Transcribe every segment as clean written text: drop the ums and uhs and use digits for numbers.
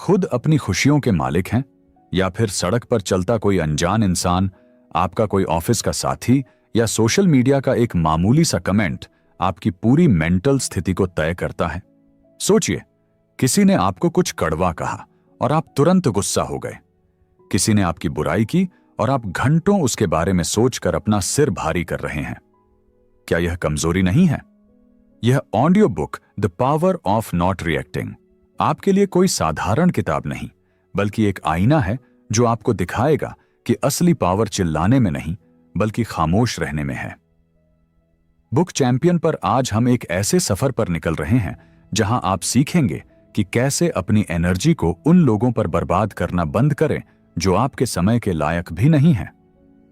खुद अपनी खुशियों के मालिक हैं, या फिर सड़क पर चलता कोई अनजान इंसान, आपका कोई ऑफिस का साथी या सोशल मीडिया का एक मामूली सा कमेंट आपकी पूरी मेंटल स्थिति को तय करता है। सोचिए, किसी ने आपको कुछ कड़वा कहा और आप तुरंत गुस्सा हो गए। किसी ने आपकी बुराई की और आप घंटों उसके बारे में सोचकर अपना सिर भारी कर रहे हैं। क्या यह कमजोरी नहीं है? यह audio book the power of not reacting आपके लिए कोई साधारण किताब नहीं, बल्कि एक आईना है जो आपको दिखाएगा कि असली पावर चिल्लाने में नहीं, बल्कि खामोश रहने में है। बुक चैंपियन पर आज हम एक ऐसे सफर पर निकल रहे हैं जहां आप सीखेंगे कि कैसे अपनी एनर्जी को उन लोगों पर बर्बाद करना बंद करें जो आपके समय के लायक भी नहीं हैं।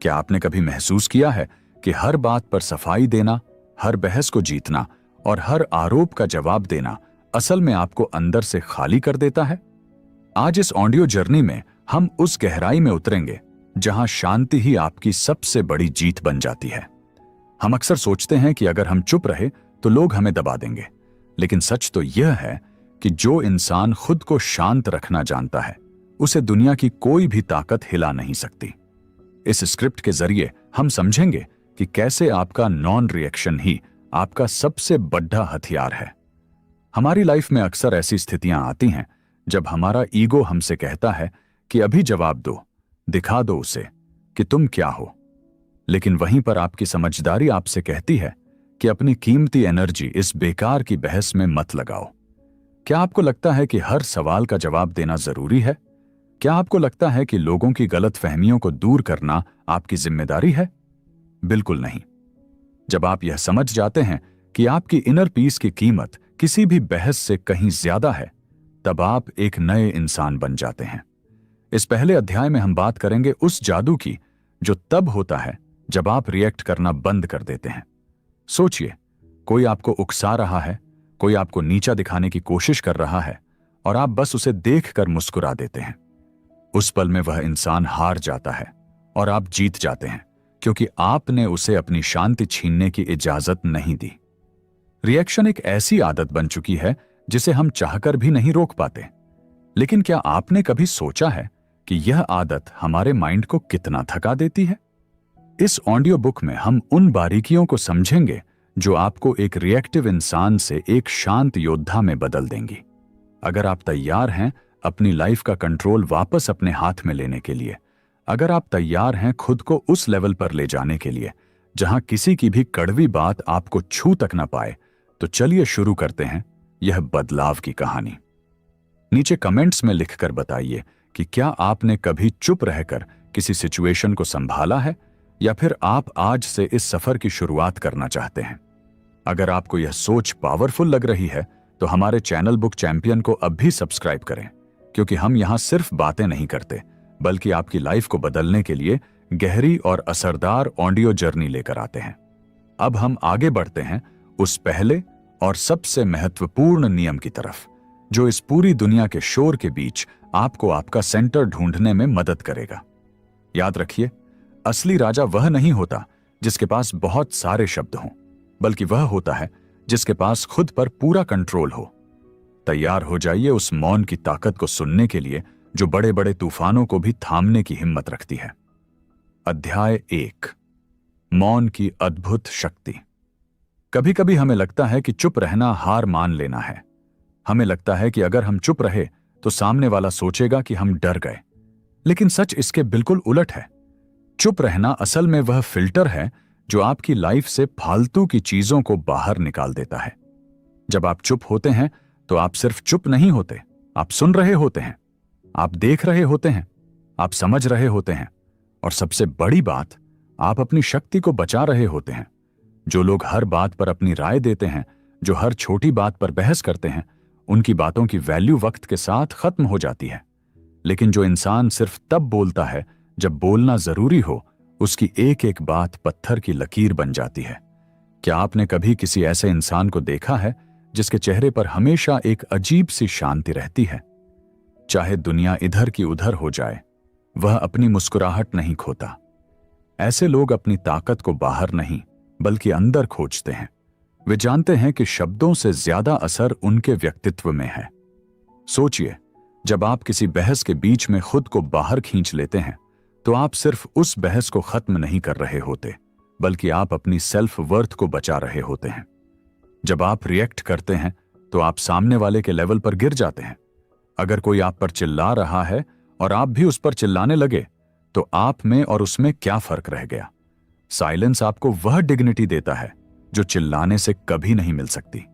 क्या आपने कभी महसूस किया है कि हर बात पर सफाई देना, हर बहस को जीतना और हर आरोप का जवाब देना असल में आपको अंदर से खाली कर देता है? आज इस ऑडियो जर्नी में हम उस गहराई में उतरेंगे जहां शांति ही आपकी सबसे बड़ी जीत बन जाती है। हम अक्सर सोचते हैं कि अगर हम चुप रहे तो लोग हमें दबा देंगे, लेकिन सच तो यह है कि जो इंसान खुद को शांत रखना जानता है, उसे दुनिया की कोई भी ताकत हिला नहीं सकती। इस स्क्रिप्ट के जरिए हम समझेंगे कि कैसे आपका नॉन रिएक्शन ही आपका सबसे बड़ा हथियार है। हमारी लाइफ में अक्सर ऐसी स्थितियां आती हैं जब हमारा ईगो हमसे कहता है कि अभी जवाब दो, दिखा दो उसे कि तुम क्या हो। लेकिन वहीं पर आपकी समझदारी आपसे कहती है कि अपनी कीमती एनर्जी इस बेकार की बहस में मत लगाओ। क्या आपको लगता है कि हर सवाल का जवाब देना जरूरी है? क्या आपको लगता है कि लोगों की गलतफहमियों को दूर करना आपकी जिम्मेदारी है? बिल्कुल नहीं। जब आप यह समझ जाते हैं कि आपकी इनर पीस की कीमत किसी भी बहस से कहीं ज्यादा है, तब आप एक नए इंसान बन जाते हैं। इस पहले अध्याय में हम बात करेंगे उस जादू की जो तब होता है जब आप रिएक्ट करना बंद कर देते हैं। सोचिए, कोई आपको उकसा रहा है, कोई आपको नीचा दिखाने की कोशिश कर रहा है और आप बस उसे देखकर मुस्कुरा देते हैं। उस पल में वह इंसान हार जाता है और आप जीत जाते हैं, क्योंकि आपने उसे अपनी शांति छीनने की इजाजत नहीं दी। रिएक्शन एक ऐसी आदत बन चुकी है जिसे हम चाहकर भी नहीं रोक पाते। लेकिन क्या आपने कभी सोचा है कि यह आदत हमारे माइंड को कितना थका देती है? इस ऑडियो बुक में हम उन बारीकियों को समझेंगे जो आपको एक रिएक्टिव इंसान से एक शांत योद्धा में बदल देंगी। अगर आप तैयार हैं अपनी लाइफ का कंट्रोल वापस अपने हाथ में लेने के लिए, अगर आप तैयार हैं खुद को उस लेवल पर ले जाने के लिए जहां किसी की भी कड़वी बात आपको छू तक न पाए, तो चलिए शुरू करते हैं यह बदलाव की कहानी। नीचे कमेंट्स में लिखकर बताइए कि क्या आपने कभी चुप रहकर किसी सिचुएशन को संभाला है, या फिर आप आज से इस सफर की शुरुआत करना चाहते हैं। अगर आपको यह सोच पावरफुल लग रही है तो हमारे चैनल बुक चैंपियन को अब भी सब्सक्राइब करें, क्योंकि हम यहां सिर्फ बातें नहीं करते, बल्कि आपकी लाइफ को बदलने के लिए गहरी और असरदार ऑडियो जर्नी लेकर आते हैं। अब हम आगे बढ़ते हैं उस पहले और सबसे महत्वपूर्ण नियम की तरफ, जो इस पूरी दुनिया के शोर के बीच आपको आपका सेंटर ढूंढने में मदद करेगा। याद रखिए, असली राजा वह नहीं होता जिसके पास बहुत सारे शब्द हों, बल्कि वह होता है जिसके पास खुद पर पूरा कंट्रोल हो। तैयार हो जाइए उस मौन की ताकत को सुनने के लिए जो बड़े बड़े तूफानों को भी थामने की हिम्मत रखती है। अध्याय 1, मौन की अद्भुत शक्ति। कभी कभी हमें लगता है कि चुप रहना हार मान लेना है। हमें लगता है कि अगर हम चुप रहे तो सामने वाला सोचेगा कि हम डर गए, लेकिन सच इसके बिल्कुल उलट है। चुप रहना असल में वह फिल्टर है जो आपकी लाइफ से फालतू की चीजों को बाहर निकाल देता है। जब आप चुप होते हैं तो आप सिर्फ चुप नहीं होते, आप सुन रहे होते हैं, आप देख रहे होते हैं, आप समझ रहे होते हैं, और सबसे बड़ी बात, आप अपनी शक्ति को बचा रहे होते हैं। जो लोग हर बात पर अपनी राय देते हैं, जो हर छोटी बात पर बहस करते हैं, उनकी बातों की वैल्यू वक्त के साथ खत्म हो जाती है। लेकिन जो इंसान सिर्फ तब बोलता है जब बोलना जरूरी हो, उसकी एक एक बात पत्थर की लकीर बन जाती है। क्या आपने कभी किसी ऐसे इंसान को देखा है जिसके चेहरे पर हमेशा एक अजीब सी शांति रहती है? चाहे दुनिया इधर की उधर हो जाए, वह अपनी मुस्कुराहट नहीं खोता। ऐसे लोग अपनी ताकत को बाहर नहीं बल्कि अंदर खोजते हैं। वे जानते हैं कि शब्दों से ज्यादा असर उनके व्यक्तित्व में है। सोचिए, जब आप किसी बहस के बीच में खुद को बाहर खींच लेते हैं तो आप सिर्फ उस बहस को खत्म नहीं कर रहे होते, बल्कि आप अपनी सेल्फ वर्थ को बचा रहे होते हैं। जब आप रिएक्ट करते हैं तो आप सामने वाले के लेवल पर गिर जाते हैं। अगर कोई आप पर चिल्ला रहा है और आप भी उस पर चिल्लाने लगे तो आप में और उसमें क्या फर्क रह गया? साइलेंस आपको वह डिग्निटी देता है जो चिल्लाने से कभी नहीं मिल सकती।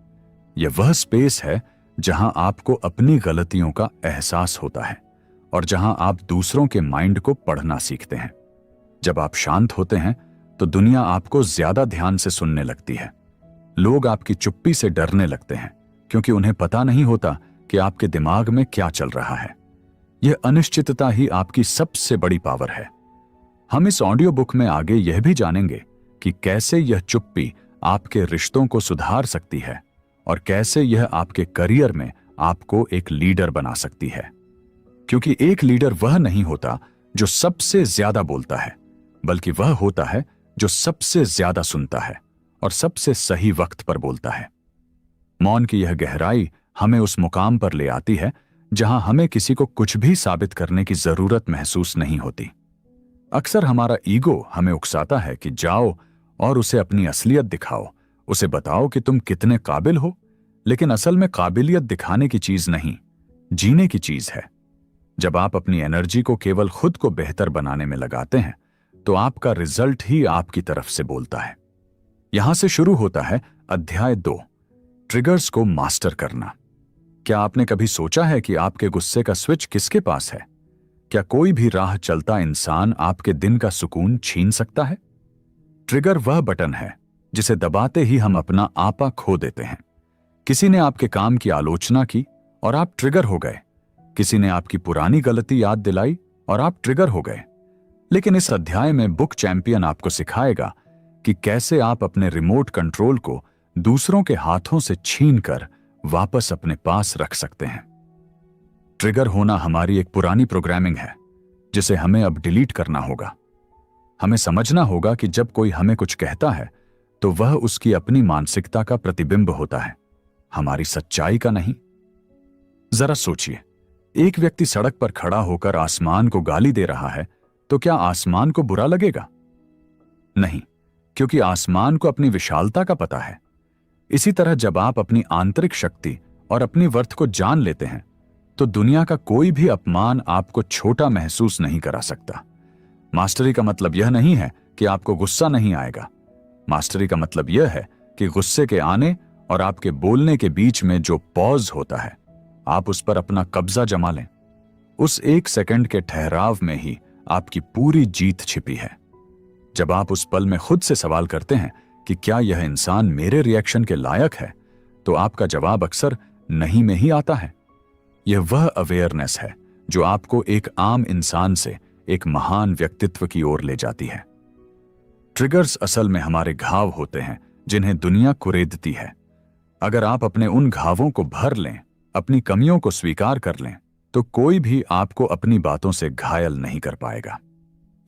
यह वह स्पेस है जहां आपको अपनी गलतियों का एहसास होता है और जहां आप दूसरों के माइंड को पढ़ना सीखते हैं। जब आप शांत होते हैं तो दुनिया आपको ज्यादा ध्यान से सुनने लगती है। लोग आपकी चुप्पी से डरने लगते हैं क्योंकि उन्हें पता नहीं होता कि आपके दिमाग में क्या चल रहा है। यह अनिश्चितता ही आपकी सबसे बड़ी पावर है। हम इस ऑडियो बुक में आगे यह भी जानेंगे कि कैसे यह चुप्पी आपके रिश्तों को सुधार सकती है और कैसे यह आपके करियर में आपको एक लीडर बना सकती है। क्योंकि एक लीडर वह नहीं होता जो सबसे ज्यादा बोलता है, बल्कि वह होता है जो सबसे ज्यादा सुनता है और सबसे सही वक्त पर बोलता है। मौन की यह गहराई हमें उस मुकाम पर ले आती है जहां हमें किसी को कुछ भी साबित करने की जरूरत महसूस नहीं होती। अक्सर हमारा ईगो हमें उकसाता है कि जाओ और उसे अपनी असलियत दिखाओ, उसे बताओ कि तुम कितने काबिल हो। लेकिन असल में काबिलियत दिखाने की चीज नहीं, जीने की चीज है। जब आप अपनी एनर्जी को केवल खुद को बेहतर बनाने में लगाते हैं तो आपका रिजल्ट ही आपकी तरफ से बोलता है। यहां से शुरू होता है अध्याय 2, ट्रिगर्स को मास्टर करना। क्या आपने कभी सोचा है कि आपके गुस्से का स्विच किसके पास है? क्या कोई भी राह चलता इंसान आपके दिन का सुकून छीन सकता है? ट्रिगर वह बटन है जिसे दबाते ही हम अपना आपा खो देते हैं। किसी ने आपके काम की आलोचना की और आप ट्रिगर हो गए। किसी ने आपकी पुरानी गलती याद दिलाई और आप ट्रिगर हो गए। लेकिन इस अध्याय में बुक चैंपियन आपको सिखाएगा कि कैसे आप अपने रिमोट कंट्रोल को दूसरों के हाथों से छीनकर वापस अपने पास रख सकते हैं। ट्रिगर होना हमारी एक पुरानी प्रोग्रामिंग है जिसे हमें अब डिलीट करना होगा। हमें समझना होगा कि जब कोई हमें कुछ कहता है तो वह उसकी अपनी मानसिकता का प्रतिबिंब होता है, हमारी सच्चाई का नहीं। जरा सोचिए, एक व्यक्ति सड़क पर खड़ा होकर आसमान को गाली दे रहा है तो क्या आसमान को बुरा लगेगा? नहीं, क्योंकि आसमान को अपनी विशालता का पता है। इसी तरह जब आप अपनी आंतरिक शक्ति और अपनी वर्थ को जान लेते हैं तो दुनिया का कोई भी अपमान आपको छोटा महसूस नहीं करा सकता। मास्टरी का मतलब यह नहीं है कि आपको गुस्सा नहीं आएगा। मास्टरी का मतलब यह है कि गुस्से के आने और आपके बोलने के बीच में जो पॉज होता है, आप उस पर अपना कब्जा जमा लें। उस 1 सेकंड के ठहराव में ही आपकी पूरी जीत छिपी है। जब आप उस पल में खुद से सवाल करते हैं कि क्या यह इंसान मेरे रिएक्शन के लायक है, तो आपका जवाब अक्सर नहीं में ही आता है। यह वह अवेयरनेस है जो आपको एक आम इंसान से एक महान व्यक्तित्व की ओर ले जाती है। ट्रिगर्स असल में हमारे घाव होते हैं जिन्हें दुनिया कुरेदती है। अगर आप अपने उन घावों को भर लें, अपनी कमियों को स्वीकार कर लें, तो कोई भी आपको अपनी बातों से घायल नहीं कर पाएगा।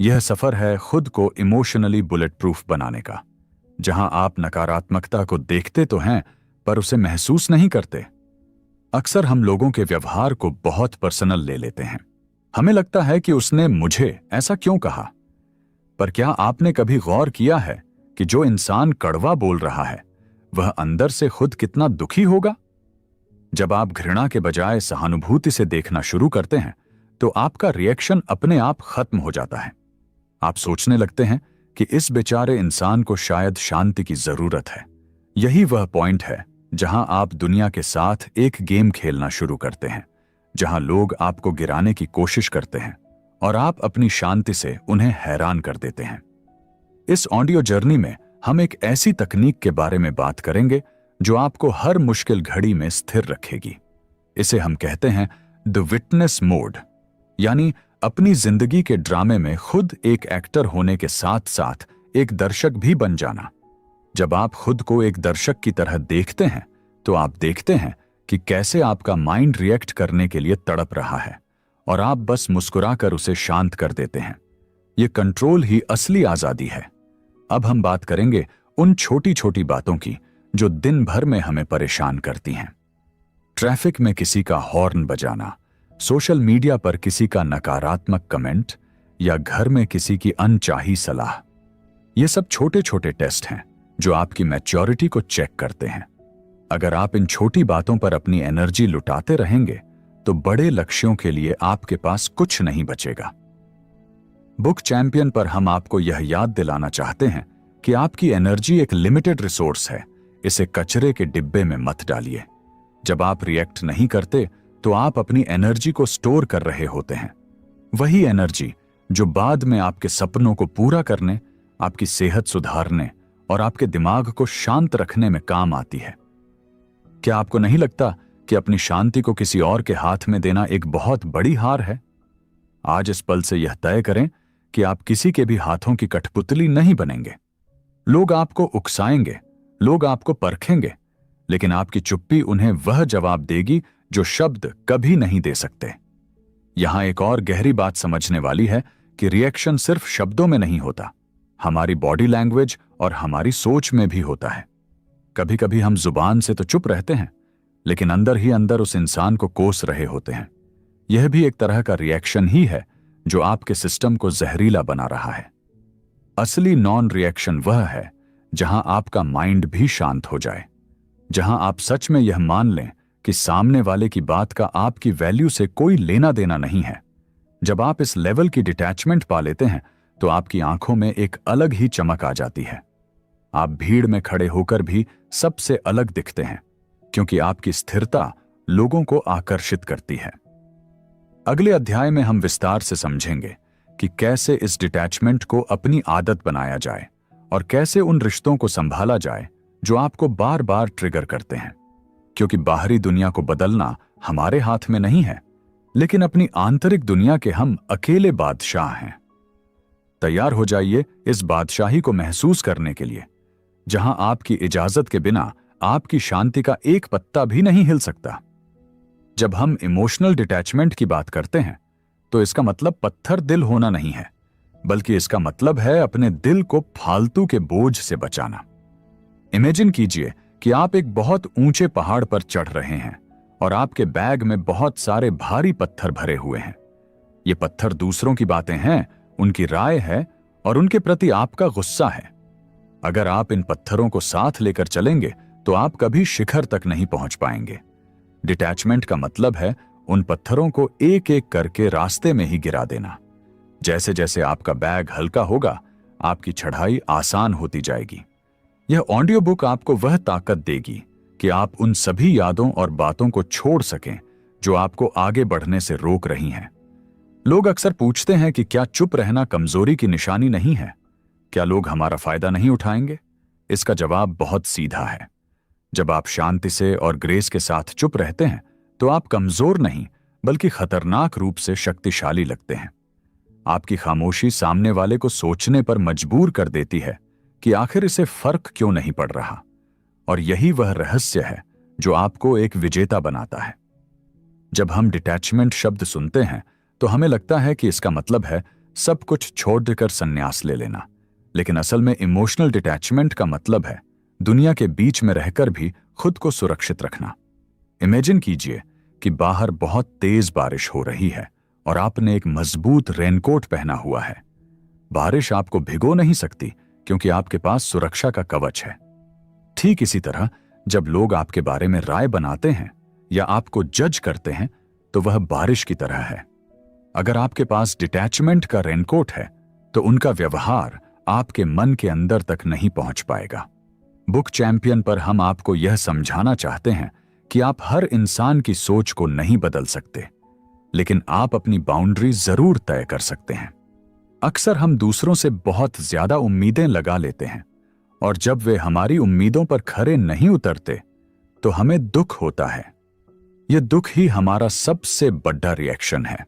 यह सफर है खुद को इमोशनली बुलेट प्रूफ बनाने का, जहां आप नकारात्मकता को देखते तो हैं पर उसे महसूस नहीं करते। अक्सर हम लोगों के व्यवहार को बहुत पर्सनल ले लेते हैं। हमें लगता है कि उसने मुझे ऐसा क्यों कहा। पर क्या आपने कभी गौर किया है कि जो इंसान कड़वा बोल रहा है वह अंदर से खुद कितना दुखी होगा? जब आप घृणा के बजाय सहानुभूति से देखना शुरू करते हैं तो आपका रिएक्शन अपने आप खत्म हो जाता है। आप सोचने लगते हैं कि इस बेचारे इंसान को शायद शांति की जरूरत है। यही वह पॉइंट है जहां आप दुनिया के साथ एक गेम खेलना शुरू करते हैं, जहां लोग आपको गिराने की कोशिश करते हैं और आप अपनी शांति से उन्हें हैरान कर देते हैं। इस ऑडियो जर्नी में हम एक ऐसी तकनीक के बारे में बात करेंगे जो आपको हर मुश्किल घड़ी में स्थिर रखेगी। इसे हम कहते हैं द विटनेस मोड, यानी अपनी जिंदगी के ड्रामे में खुद एक एक्टर होने के साथ साथ एक दर्शक भी बन जाना। जब आप खुद को एक दर्शक की तरह देखते हैं तो आप देखते हैं कि कैसे आपका माइंड रिएक्ट करने के लिए तड़प रहा है और आप बस मुस्कुराकर उसे शांत कर देते हैं। यह कंट्रोल ही असली आजादी है। अब हम बात करेंगे उन छोटी छोटी बातों की जो दिन भर में हमें परेशान करती हैं। ट्रैफिक में किसी का हॉर्न बजाना, सोशल मीडिया पर किसी का नकारात्मक कमेंट या घर में किसी की अनचाही सलाह, ये सब छोटे छोटे टेस्ट हैं जो आपकी मैच्योरिटी को चेक करते हैं। अगर आप इन छोटी बातों पर अपनी एनर्जी लुटाते रहेंगे तो बड़े लक्ष्यों के लिए आपके पास कुछ नहीं बचेगा। बुक चैंपियन पर हम आपको यह याद दिलाना चाहते हैं कि आपकी एनर्जी एक लिमिटेड रिसोर्स है, इसे कचरे के डिब्बे में मत डालिए। जब आप रिएक्ट नहीं करते तो आप अपनी एनर्जी को स्टोर कर रहे होते हैं, वही एनर्जी जो बाद में आपके सपनों को पूरा करने, आपकी सेहत सुधारने और आपके दिमाग को शांत रखने में काम आती है। क्या आपको नहीं लगता कि अपनी शांति को किसी और के हाथ में देना एक बहुत बड़ी हार है? आज इस पल से यह तय करें कि आप किसी के भी हाथों की कठपुतली नहीं बनेंगे। लोग आपको उकसाएंगे, लोग आपको परखेंगे, लेकिन आपकी चुप्पी उन्हें वह जवाब देगी जो शब्द कभी नहीं दे सकते। यहां एक और गहरी बात समझने वाली है कि रिएक्शन सिर्फ शब्दों में नहीं होता, हमारी बॉडी लैंग्वेज और हमारी सोच में भी होता है। कभी कभी हम जुबान से तो चुप रहते हैं, लेकिन अंदर ही अंदर उस इंसान को कोस रहे होते हैं। यह भी एक तरह का रिएक्शन ही है जो आपके सिस्टम को जहरीला बना रहा है। असली नॉन रिएक्शन वह है जहां आपका माइंड भी शांत हो जाए, जहां आप सच में यह मान लें कि सामने वाले की बात का आपकी वैल्यू से कोई लेना देना नहीं है। जब आप इस लेवल की डिटैचमेंट पा लेते हैं तो आपकी आंखों में एक अलग ही चमक आ जाती है। आप भीड़ में खड़े होकर भी सबसे अलग दिखते हैं, क्योंकि आपकी स्थिरता लोगों को आकर्षित करती है। अगले अध्याय में हम विस्तार से समझेंगे कि कैसे इस डिटैचमेंट को अपनी आदत बनाया जाए और कैसे उन रिश्तों को संभाला जाए जो आपको बार बार ट्रिगर करते हैं, क्योंकि बाहरी दुनिया को बदलना हमारे हाथ में नहीं है, लेकिन अपनी आंतरिक दुनिया के हम अकेले बादशाह हैं। तैयार हो जाइए इस बादशाही को महसूस करने के लिए, जहां आपकी इजाजत के बिना आपकी शांति का एक पत्ता भी नहीं हिल सकता। जब हम इमोशनल डिटैचमेंट की बात करते हैं तो इसका मतलब पत्थर दिल होना नहीं है, बल्कि इसका मतलब है अपने दिल को फालतू के बोझ से बचाना। इमेजिन कीजिए कि आप एक बहुत ऊंचे पहाड़ पर चढ़ रहे हैं और आपके बैग में बहुत सारे भारी पत्थर भरे हुए हैं। ये पत्थर दूसरों की बातें हैं, उनकी राय है और उनके प्रति आपका गुस्सा है। अगर आप इन पत्थरों को साथ लेकर चलेंगे तो आप कभी शिखर तक नहीं पहुंच पाएंगे। डिटैचमेंट का मतलब है उन पत्थरों को एक एक करके रास्ते में ही गिरा देना। जैसे जैसे आपका बैग हल्का होगा, आपकी चढ़ाई आसान होती जाएगी। यह ऑडियो बुक आपको वह ताकत देगी कि आप उन सभी यादों और बातों को छोड़ सकें जो आपको आगे बढ़ने से रोक रही हैं। लोग अक्सर पूछते हैं कि क्या चुप रहना कमजोरी की निशानी नहीं है? क्या लोग हमारा फायदा नहीं उठाएंगे? इसका जवाब बहुत सीधा है। जब आप शांति से और ग्रेस के साथ चुप रहते हैं तो आप कमजोर नहीं बल्कि खतरनाक रूप से शक्तिशाली लगते हैं। आपकी खामोशी सामने वाले को सोचने पर मजबूर कर देती है कि आखिर इसे फर्क क्यों नहीं पड़ रहा, और यही वह रहस्य है जो आपको एक विजेता बनाता है। जब हम डिटैचमेंट शब्द सुनते हैं तो हमें लगता है कि इसका मतलब है सब कुछ छोड़कर संन्यास ले लेना, लेकिन असल में इमोशनल डिटैचमेंट का मतलब है दुनिया के बीच में रहकर भी खुद को सुरक्षित रखना। इमेजिन कीजिए कि बाहर बहुत तेज बारिश हो रही है और आपने एक मजबूत रेनकोट पहना हुआ है। बारिश आपको भिगो नहीं सकती क्योंकि आपके पास सुरक्षा का कवच है। ठीक इसी तरह जब लोग आपके बारे में राय बनाते हैं या आपको जज करते हैं तो वह बारिश की तरह है। अगर आपके पास डिटैचमेंट का रेनकोट है तो उनका व्यवहार आपके मन के अंदर तक नहीं पहुंच पाएगा। बुक चैंपियन पर हम आपको यह समझाना चाहते हैं कि आप हर इंसान की सोच को नहीं बदल सकते, लेकिन आप अपनी बाउंड्री जरूर तय कर सकते हैं। अक्सर हम दूसरों से बहुत ज्यादा उम्मीदें लगा लेते हैं और जब वे हमारी उम्मीदों पर खरे नहीं उतरते तो हमें दुख होता है। यह दुख ही हमारा सबसे बड़ा रिएक्शन है।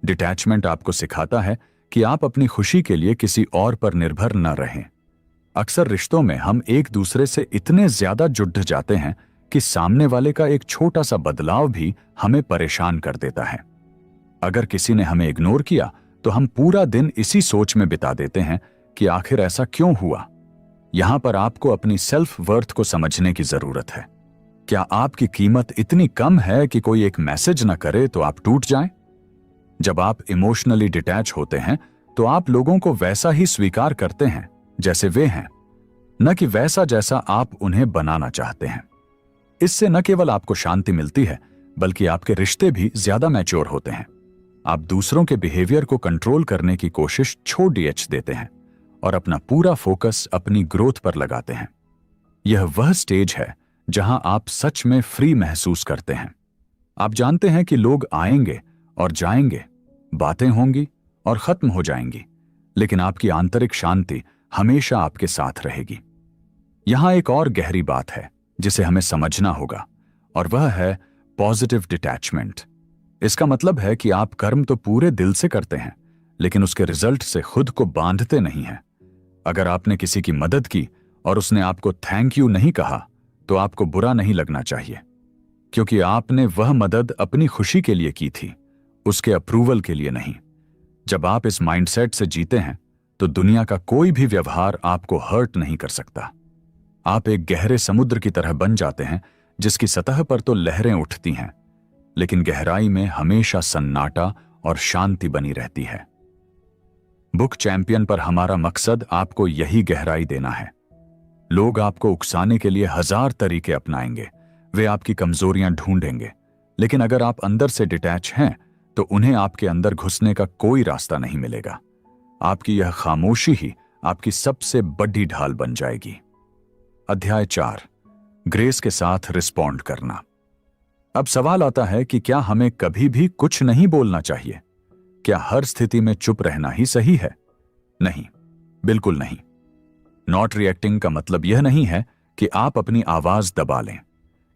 डिटैचमेंट आपको सिखाता है कि आप अपनी खुशी के लिए किसी और पर निर्भर न रहें। अक्सर रिश्तों में हम एक दूसरे से इतने ज्यादा जुड़ जाते हैं कि सामने वाले का एक छोटा सा बदलाव भी हमें परेशान कर देता है। अगर किसी ने हमें इग्नोर किया तो हम पूरा दिन इसी सोच में बिता देते हैं कि आखिर ऐसा क्यों हुआ। यहां पर आपको अपनी सेल्फ वर्थ को समझने की जरूरत है। क्या आपकी कीमत इतनी कम है कि कोई एक मैसेज न करे तो आप टूट जाएं? जब आप इमोशनली डिटैच होते हैं तो आप लोगों को वैसा ही स्वीकार करते हैं जैसे वे हैं, न कि वैसा जैसा आप उन्हें बनाना चाहते हैं। इससे न केवल आपको शांति मिलती है, बल्कि आपके रिश्ते भी ज्यादा मैच्योर होते हैं। आप दूसरों के बिहेवियर को कंट्रोल करने की कोशिश छोड़ देते हैं और अपना पूरा फोकस अपनी ग्रोथ पर लगाते हैं। यह वह स्टेज है जहां आप सच में फ्री महसूस करते हैं। आप जानते हैं कि लोग आएंगे और जाएंगे, बातें होंगी और खत्म हो जाएंगी, लेकिन आपकी आंतरिक शांति हमेशा आपके साथ रहेगी। यहां एक और गहरी बात है जिसे हमें समझना होगा, और वह है पॉजिटिव डिटैचमेंट। इसका मतलब है कि आप कर्म तो पूरे दिल से करते हैं, लेकिन उसके रिजल्ट से खुद को बांधते नहीं हैं। अगर आपने किसी की मदद की और उसने आपको थैंक यू नहीं कहा, तो आपको बुरा नहीं लगना चाहिए, क्योंकि आपने वह मदद अपनी खुशी के लिए की थी, उसके अप्रूवल के लिए नहीं। जब आप इस माइंडसेट से जीते हैं तो दुनिया का कोई भी व्यवहार आपको हर्ट नहीं कर सकता। आप एक गहरे समुद्र की तरह बन जाते हैं जिसकी सतह पर तो लहरें उठती हैं, लेकिन गहराई में हमेशा सन्नाटा और शांति बनी रहती है। बुक चैंपियन पर हमारा मकसद आपको यही गहराई देना है। लोग आपको उकसाने के लिए 1000 तरीके अपनाएंगे, वे आपकी कमजोरियां ढूंढेंगे, लेकिन अगर आप अंदर से डिटैच हैं तो उन्हें आपके अंदर घुसने का कोई रास्ता नहीं मिलेगा। आपकी यह खामोशी ही आपकी सबसे बड़ी ढाल बन जाएगी। अध्याय 4, ग्रेस के साथ रिस्पॉन्ड करना। अब सवाल आता है कि क्या हमें कभी भी कुछ नहीं बोलना चाहिए? क्या हर स्थिति में चुप रहना ही सही है? नहीं, बिल्कुल नहीं। नॉट रिएक्टिंग का मतलब यह नहीं है कि आप अपनी आवाज दबा लें।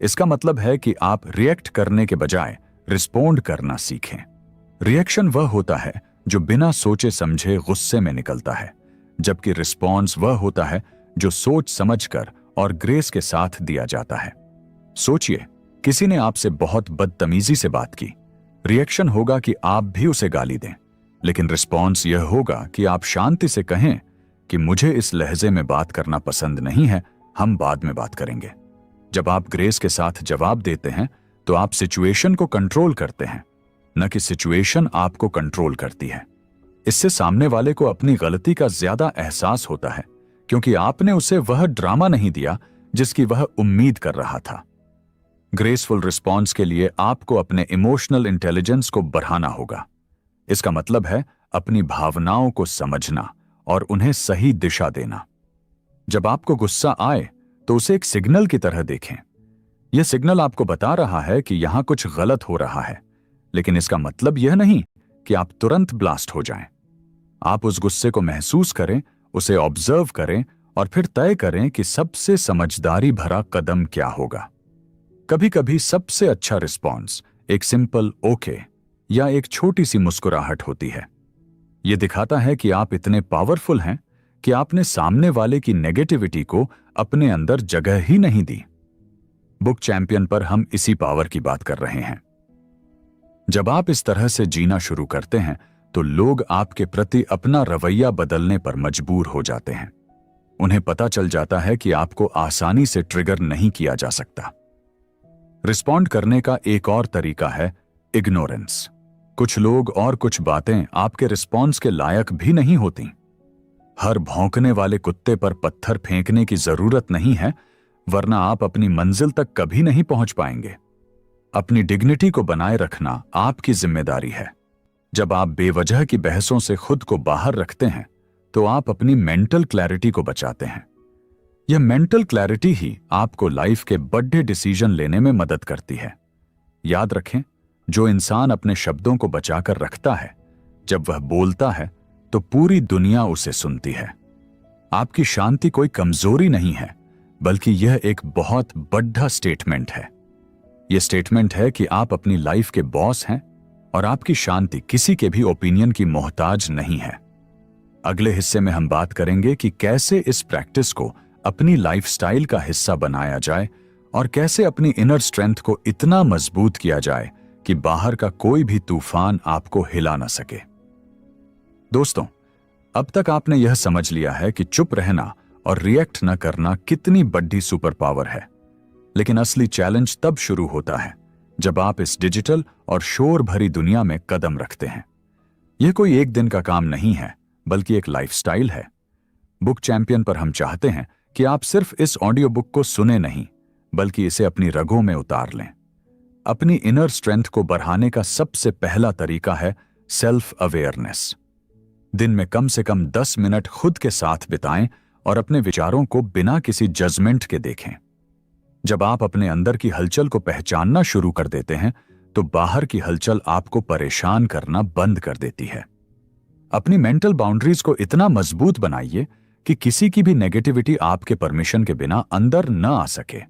इसका मतलब है कि आप रिएक्ट करने के बजाय रिस्पॉन्ड करना सीखें। रिएक्शन वह होता है जो बिना सोचे समझे गुस्से में निकलता है, जबकि रिस्पॉन्स वह होता है जो सोच समझकर और ग्रेस के साथ दिया जाता है। सोचिए, किसी ने आपसे बहुत बदतमीजी से बात की। रिएक्शन होगा कि आप भी उसे गाली दें, लेकिन रिस्पॉन्स यह होगा कि आप शांति से कहें कि मुझे इस लहजे में बात करना पसंद नहीं है, हम बाद में बात करेंगे। जब आप ग्रेस के साथ जवाब देते हैं तो आप सिचुएशन को कंट्रोल करते हैं, न कि सिचुएशन आपको कंट्रोल करती है। इससे सामने वाले को अपनी गलती का ज्यादा एहसास होता है, क्योंकि आपने उसे वह ड्रामा नहीं दिया जिसकी वह उम्मीद कर रहा था। ग्रेसफुल रिस्पॉन्स के लिए आपको अपने इमोशनल इंटेलिजेंस को बढ़ाना होगा। इसका मतलब है अपनी भावनाओं को समझना और उन्हें सही दिशा देना। जब आपको गुस्सा आए तो उसे एक सिग्नल की तरह देखें। यह सिग्नल आपको बता रहा है कि यहां कुछ गलत हो रहा है, लेकिन इसका मतलब यह नहीं कि आप तुरंत ब्लास्ट हो जाएं। आप उस गुस्से को महसूस करें, उसे ऑब्जर्व करें और फिर तय करें कि सबसे समझदारी भरा कदम क्या होगा। कभी कभी सबसे अच्छा रिस्पॉन्स एक सिंपल ओके या एक छोटी सी मुस्कुराहट होती है। यह दिखाता है कि आप इतने पावरफुल हैं कि आपने सामने वाले की नेगेटिविटी को अपने अंदर जगह ही नहीं दी। बुक चैंपियन पर हम इसी पावर की बात कर रहे हैं। जब आप इस तरह से जीना शुरू करते हैं तो लोग आपके प्रति अपना रवैया बदलने पर मजबूर हो जाते हैं। उन्हें पता चल जाता है कि आपको आसानी से ट्रिगर नहीं किया जा सकता। रिस्पॉन्ड करने का एक और तरीका है इग्नोरेंस। कुछ लोग और कुछ बातें आपके रिस्पॉन्स के लायक भी नहीं होती। हर भौंकने वाले कुत्ते पर पत्थर फेंकने की जरूरत नहीं है, वरना आप अपनी मंजिल तक कभी नहीं पहुंच पाएंगे। अपनी डिग्निटी को बनाए रखना आपकी जिम्मेदारी है। जब आप बेवजह की बहसों से खुद को बाहर रखते हैं तो आप अपनी मेंटल क्लैरिटी को बचाते हैं। यह मेंटल क्लैरिटी ही आपको लाइफ के बड़े डिसीजन लेने में मदद करती है। याद रखें, जो इंसान अपने शब्दों को बचाकर रखता है, जब वह बोलता है तो पूरी दुनिया उसे सुनती है। आपकी शांति कोई कमजोरी नहीं है, बल्कि यह एक बहुत बड़ा स्टेटमेंट है। यह स्टेटमेंट है कि आप अपनी लाइफ के बॉस हैं और आपकी शांति किसी के भी ओपिनियन की मोहताज नहीं है। अगले हिस्से में हम बात करेंगे कि कैसे इस प्रैक्टिस को अपनी लाइफस्टाइल का हिस्सा बनाया जाए और कैसे अपनी इनर स्ट्रेंथ को इतना मजबूत किया जाए कि बाहर का कोई भी तूफान आपको हिला न सके। दोस्तों, अब तक आपने यह समझ लिया है कि चुप रहना और रिएक्ट न करना कितनी बड़ी सुपर पावर है। लेकिन असली चैलेंज तब शुरू होता है जब आप इस डिजिटल और शोर भरी दुनिया में कदम रखते हैं। यह कोई एक दिन का काम नहीं है, बल्कि एक लाइफस्टाइल है। बुक चैंपियन पर हम चाहते हैं कि आप सिर्फ इस ऑडियो बुक को सुने नहीं, बल्कि इसे अपनी रगों में उतार लें। अपनी इनर स्ट्रेंथ को बढ़ाने का सबसे पहला तरीका है सेल्फ अवेयरनेस। दिन में कम से कम 10 मिनट खुद के साथ बिताएं और अपने विचारों को बिना किसी जजमेंट के देखें। जब आप अपने अंदर की हलचल को पहचानना शुरू कर देते हैं, तो बाहर की हलचल आपको परेशान करना बंद कर देती है। अपनी मेंटल बाउंड्रीज को इतना मजबूत बनाइए कि किसी की भी नेगेटिविटी आपके परमिशन के बिना अंदर न आ सके।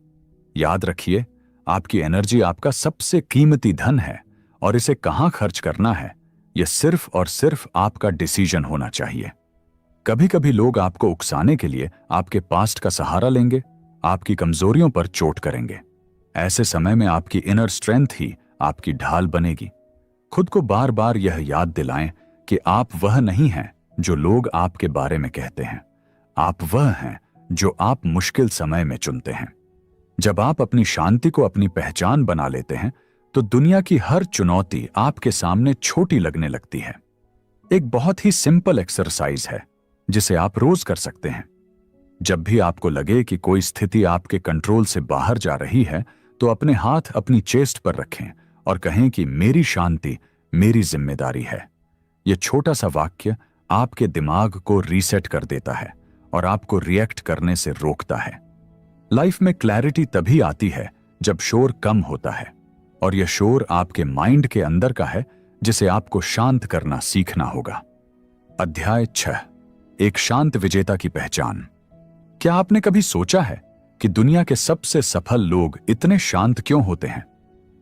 याद रखिए, आपकी एनर्जी आपका सबसे कीमती धन है और इसे कहां खर्च करना है, यह सिर्फ और सिर्फ आपका डिसीजन होना चाहिए। कभी कभी लोग आपको उकसाने के लिए आपके पास्ट का सहारा लेंगे, आपकी कमजोरियों पर चोट करेंगे। ऐसे समय में आपकी इनर स्ट्रेंथ ही आपकी ढाल बनेगी। खुद को बार बार यह याद दिलाएं कि आप वह नहीं हैं जो लोग आपके बारे में कहते हैं। आप वह हैं जो आप मुश्किल समय में चुनते हैं। जब आप अपनी शांति को अपनी पहचान बना लेते हैं, तो दुनिया की हर चुनौती आपके सामने छोटी लगने लगती है। एक बहुत ही सिंपल एक्सरसाइज है जिसे आप रोज कर सकते हैं। जब भी आपको लगे कि कोई स्थिति आपके कंट्रोल से बाहर जा रही है, तो अपने हाथ अपनी चेस्ट पर रखें और कहें कि मेरी शांति मेरी जिम्मेदारी है। यह छोटा सा वाक्य आपके दिमाग को रीसेट कर देता है और आपको रिएक्ट करने से रोकता है। लाइफ में क्लैरिटी तभी आती है जब शोर कम होता है, और यह शोर आपके माइंड के अंदर का है जिसे आपको शांत करना सीखना होगा। अध्याय 6, एक शांत विजेता की पहचान। क्या आपने कभी सोचा है कि दुनिया के सबसे सफल लोग इतने शांत क्यों होते हैं?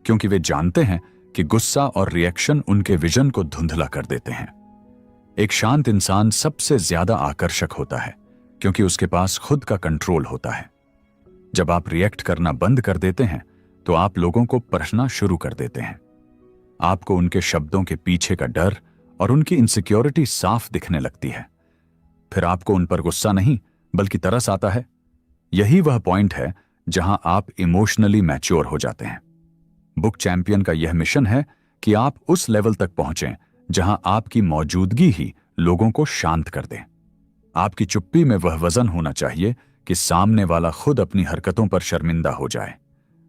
क्योंकि वे जानते हैं कि गुस्सा और रिएक्शन उनके विजन को धुंधला कर देते हैं। एक शांत इंसान सबसे ज्यादा आकर्षक होता है क्योंकि उसके पास खुद का कंट्रोल होता है। जब आप रिएक्ट करना बंद कर देते हैं, तो आप लोगों को परखना शुरू कर देते हैं। आपको उनके शब्दों के पीछे का डर और उनकी इनसिक्योरिटी साफ दिखने लगती है। फिर आपको उन पर गुस्सा नहीं, बल्कि तरस आता है। यही वह पॉइंट है जहां आप इमोशनली मैच्योर हो जाते हैं। बुक चैंपियन का यह मिशन है कि आप उस लेवल तक पहुंचें जहां आपकी मौजूदगी ही लोगों को शांत कर दे। आपकी चुप्पी में वह वजन होना चाहिए कि सामने वाला खुद अपनी हरकतों पर शर्मिंदा हो जाए।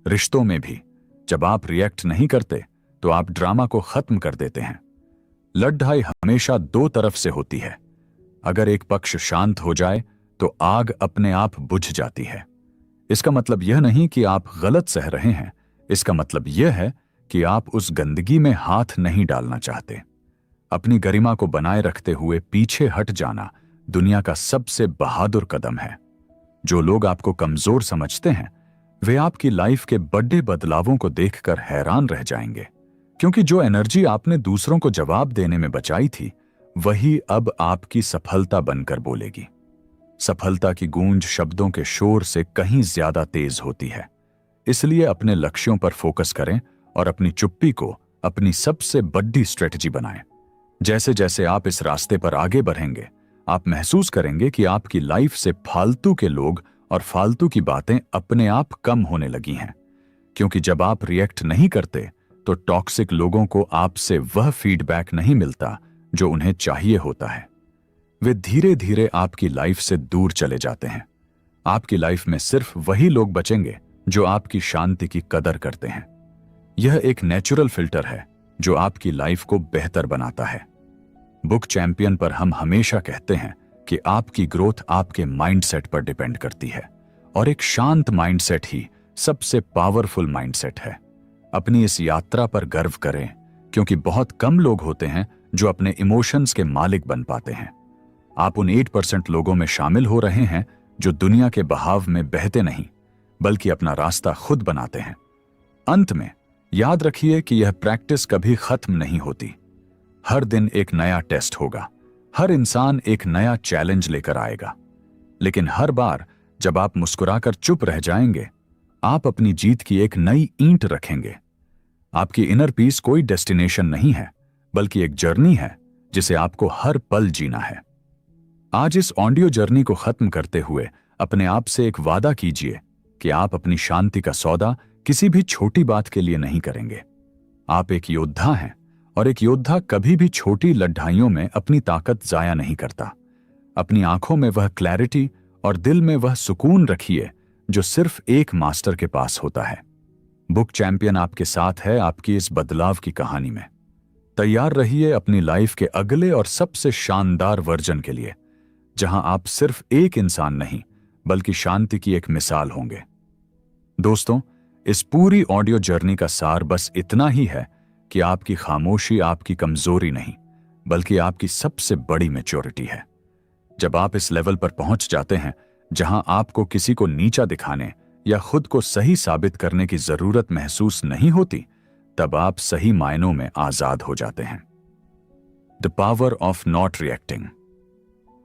रिश्तों में भी जब आप रिएक्ट नहीं करते, तो आप ड्रामा को खत्म कर देते हैं। लड़ाई हमेशा दो तरफ से होती है। अगर एक पक्ष शांत हो जाए, तो आग अपने आप बुझ जाती है। इसका मतलब यह नहीं कि आप गलत सह रहे हैं, इसका मतलब यह है कि आप उस गंदगी में हाथ नहीं डालना चाहते। अपनी गरिमा को बनाए रखते हुए पीछे हट जाना दुनिया का सबसे बहादुर कदम है। जो लोग आपको कमजोर समझते हैं, वे आपकी लाइफ के बड़े बदलावों को देखकर हैरान रह जाएंगे, क्योंकि जो एनर्जी आपने दूसरों को जवाब देने में बचाई थी, वही अब आपकी सफलता बनकर बोलेगी। सफलता की गूंज शब्दों के शोर से कहीं ज्यादा तेज होती है। इसलिए अपने लक्ष्यों पर फोकस करें और अपनी चुप्पी को अपनी सबसे बड़ी स्ट्रेटजी बनाएं। जैसे जैसे आप इस रास्ते पर आगे बढ़ेंगे, आप महसूस करेंगे कि आपकी लाइफ से फालतू के लोग और फालतू की बातें अपने आप कम होने लगी हैं। क्योंकि जब आप रिएक्ट नहीं करते, तो टॉक्सिक लोगों को आपसे वह फीडबैक नहीं मिलता जो उन्हें चाहिए होता है। वे धीरे धीरे आपकी लाइफ से दूर चले जाते हैं। आपकी लाइफ में सिर्फ वही लोग बचेंगे जो आपकी शांति की कदर करते हैं। यह एक नेचुरल फिल्टर है जो आपकी लाइफ को बेहतर बनाता है। बुक चैंपियन पर हम हमेशा कहते हैं कि आपकी ग्रोथ आपके माइंडसेट पर डिपेंड करती है, और एक शांत माइंडसेट ही सबसे पावरफुल माइंडसेट है। अपनी इस यात्रा पर गर्व करें, क्योंकि बहुत कम लोग होते हैं जो अपने इमोशंस के मालिक बन पाते हैं। आप उन 8% लोगों में शामिल हो रहे हैं जो दुनिया के बहाव में बहते नहीं, बल्कि अपना रास्ता खुद बनाते हैं। अंत में याद रखिए कि यह प्रैक्टिस कभी खत्म नहीं होती। हर दिन एक नया टेस्ट होगा, हर इंसान एक नया चैलेंज लेकर आएगा। लेकिन हर बार जब आप मुस्कुराकर चुप रह जाएंगे, आप अपनी जीत की एक नई ईंट रखेंगे। आपकी इनर पीस कोई डेस्टिनेशन नहीं है, बल्कि एक जर्नी है जिसे आपको हर पल जीना है। आज इस ऑडियो जर्नी को खत्म करते हुए अपने आप से एक वादा कीजिए कि आप अपनी शांति का सौदा किसी भी छोटी बात के लिए नहीं करेंगे। आप एक योद्धा हैं और एक योद्धा कभी भी छोटी लड़ाइयों में अपनी ताकत जाया नहीं करता। अपनी आंखों में वह क्लैरिटी और दिल में वह सुकून रखिए जो सिर्फ एक मास्टर के पास होता है। बुक चैंपियन आपके साथ है आपकी इस बदलाव की कहानी में। तैयार रहिए अपनी लाइफ के अगले और सबसे शानदार वर्जन के लिए, जहां आप सिर्फ एक इंसान नहीं बल्कि शांति की एक मिसाल होंगे। दोस्तों, इस पूरी ऑडियो जर्नी का सार बस इतना ही है कि आपकी खामोशी आपकी कमजोरी नहीं बल्कि आपकी सबसे बड़ी मैच्योरिटी है। जब आप इस लेवल पर पहुंच जाते हैं जहां आपको किसी को नीचा दिखाने या खुद को सही साबित करने की जरूरत महसूस नहीं होती, तब आप सही मायनों में आजाद हो जाते हैं। The power of not reacting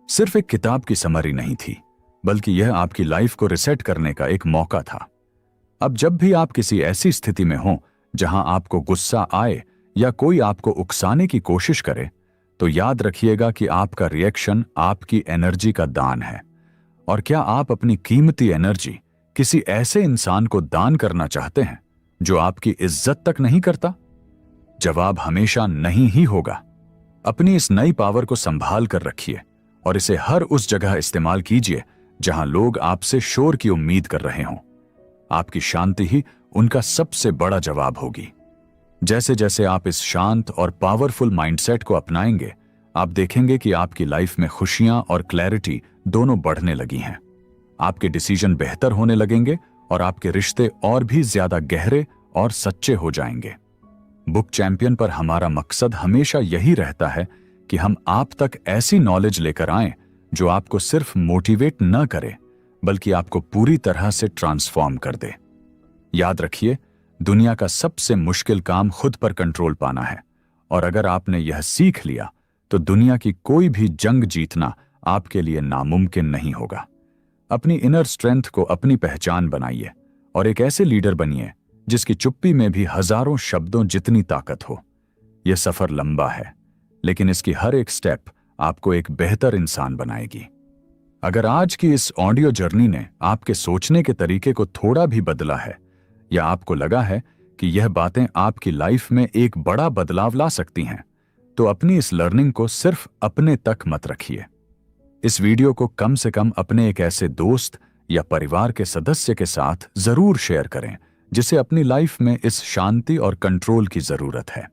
सिर्फ एक किताब की समरी नहीं थी, बल्कि यह आपकी लाइफ को रिसेट करने का एक मौका था। अब जब भी आप किसी ऐसी स्थिति में हों जहां आपको गुस्सा आए या कोई आपको उकसाने की कोशिश करे, तो याद रखिएगा कि आपका रिएक्शन आपकी एनर्जी का दान है। और क्या आप अपनी कीमती एनर्जी किसी ऐसे इंसान को दान करना चाहते हैं जो आपकी इज्जत तक नहीं करता? जवाब हमेशा नहीं ही होगा। अपनी इस नई पावर को संभाल कर रखिए और इसे हर उस जगह इस्तेमाल कीजिए जहां लोग आपसे शोर की उम्मीद कर रहे हों। आपकी शांति ही उनका सबसे बड़ा जवाब होगी। जैसे जैसे आप इस शांत और पावरफुल माइंडसेट को अपनाएंगे, आप देखेंगे कि आपकी लाइफ में खुशियां और क्लैरिटी दोनों बढ़ने लगी हैं। आपके डिसीजन बेहतर होने लगेंगे और आपके रिश्ते और भी ज्यादा गहरे और सच्चे हो जाएंगे। बुक चैंपियन पर हमारा मकसद हमेशा यही रहता है कि हम आप तक ऐसी नॉलेज लेकर आएं जो आपको सिर्फ मोटिवेट न करे बल्कि आपको पूरी तरह से ट्रांसफॉर्म कर दे। याद रखिए, दुनिया का सबसे मुश्किल काम खुद पर कंट्रोल पाना है, और अगर आपने यह सीख लिया तो दुनिया की कोई भी जंग जीतना आपके लिए नामुमकिन नहीं होगा। अपनी इनर स्ट्रेंथ को अपनी पहचान बनाइए और एक ऐसे लीडर बनिए जिसकी चुप्पी में भी हजारों शब्दों जितनी ताकत हो। यह सफर लंबा है, लेकिन इसकी हर एक स्टेप आपको एक बेहतर इंसान बनाएगी। अगर आज की इस ऑडियो जर्नी ने आपके सोचने के तरीके को थोड़ा भी बदला है, या आपको लगा है कि यह बातें आपकी लाइफ में एक बड़ा बदलाव ला सकती हैं, तो अपनी इस लर्निंग को सिर्फ अपने तक मत रखिए। इस वीडियो को कम से कम अपने एक ऐसे दोस्त या परिवार के सदस्य के साथ जरूर शेयर करें जिसे अपनी लाइफ में इस शांति और कंट्रोल की जरूरत है।